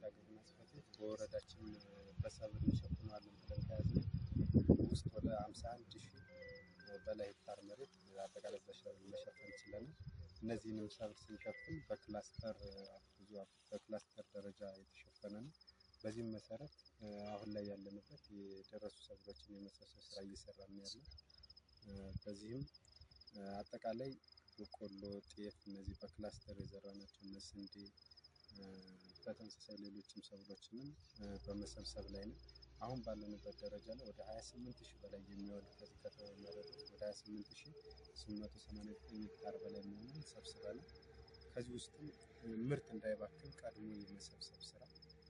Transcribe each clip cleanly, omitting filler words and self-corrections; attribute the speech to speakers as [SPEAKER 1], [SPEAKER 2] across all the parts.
[SPEAKER 1] የኢትዮጵያ ግብርና ጽሕፈት ቤት በወረዳችን በሰብል እንሸፍነዋለን ብለን ከያዝነው ውስጥ ወደ 51,000 በላይ ሄክታር መሬት አጠቃላይ በሰብል መሸፈን ችለናል። እነዚህንም ሰብል ስንሸፍን በክላስተር ደረጃ የተሸፈነ ነው። በዚህም መሰረት አሁን ላይ ያለንበት የደረሱ ሰብሎችን የመሰብሰብ ስራ እየሰራን ያለው። በዚህም አጠቃላይ በቆሎ፣ ጤፍ እነዚህ በክላስተር የዘራናቸው ስንዴ በተመሳሳይ ሌሎችም ሰብሎችንም በመሰብሰብ ላይ ነው። አሁን ባለንበት ደረጃ ላይ ወደ 28,000 በላይ የሚሆን ከዚህ ከተመረጡት ወደ 28,889 ሄክታር በላይ የሚሆን ሰብስበናል። ከዚህ ውስጥም ምርት እንዳይባክን ቀድሞ የመሰብሰብ ስራ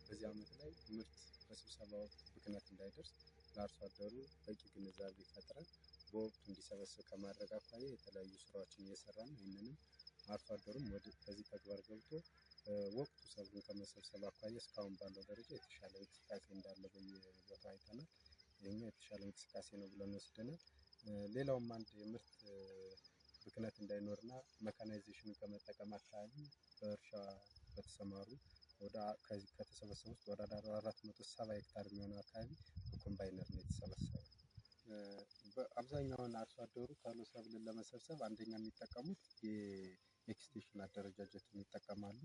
[SPEAKER 1] በዚህ ዓመት ላይ ምርት በስብሰባ ወቅት ብክነት እንዳይደርስ ለአርሶ አደሩ በቂ ግንዛቤ ፈጥረን በወቅቱ እንዲሰበስብ ከማድረግ አኳያ የተለያዩ ስራዎችን እየሰራን ነው። ይህንንም አርሶ አደሩም በዚህ ተግባር ገብቶ ወቅቱ ሰብሉን ከመሰብሰብ አኳያ እስካሁን ባለው ደረጃ የተሻለ እንቅስቃሴ እንዳለ በየቦታው አይተናል። ይህኛው የተሻለ እንቅስቃሴ ነው ብለን ወስደናል። ሌላውም አንድ የምርት ብክነት እንዳይኖርና መካናይዜሽንን ከመጠቀም አካባቢ በእርሻ በተሰማሩ ከዚህ ከተሰበሰቡ ውስጥ ወደ 470 ሄክታር የሚሆነው አካባቢ በኮምባይነር ነው የተሰበሰበው። በአብዛኛውን አርሶ አደሩ ቶሎ ሰብልን ለመሰብሰብ አንደኛ የሚጠቀሙት የኤክስቴንሽን አደረጃጀትን ይጠቀማሉ።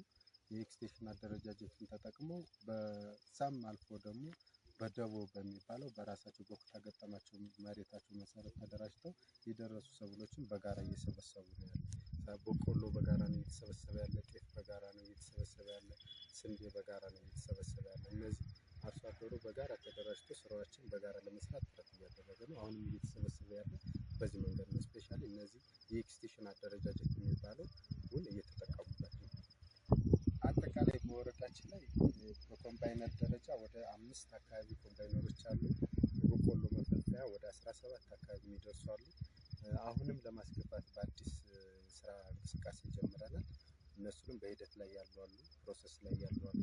[SPEAKER 1] የኤክስቴንሽን አደረጃጀትን ተጠቅመው በዛም አልፎ ደግሞ በደቦ በሚባለው በራሳቸው በኩታ ገጠማቸው መሬታቸው መሰረት ተደራጅተው የደረሱ ሰብሎችን በጋራ እየሰበሰቡ ነው ያለ። በቆሎ በጋራ ነው እየተሰበሰበ ያለ፣ ጤፍ በጋራ ነው እየተሰበሰበ ያለ፣ ስንዴ በጋራ ነው እየተሰበሰበ ያለ። እነዚህ አርሶ አደሩ በጋራ ተደራጅቶ ስራዎችን በጋራ ለመስራት ጥረት እያደረገ ነው። አሁንም እየተሰበሰበ ያለ በዚህ መንገድ ነው። ስፔሻሊ እነዚህ የኤክስቴንሽን አደረጃጀት የሚባለው እየተጠቀሙበት ነው። አጠቃላይ በወረዳችን ላይ በኮምባይነር ደረጃ ወደ 5 አካባቢ ኮምባይነሮች አሉ። በቆሎ መፈልፈያ ወደ 17 አካባቢ የሚደርሱ አሉ። አሁንም ለማስገባት በአዲስ ስራ እንቅስቃሴ ጀምረናል። እነሱንም በሂደት ላይ ያሉ አሉ፣ ፕሮሰስ ላይ ያሉ አሉ።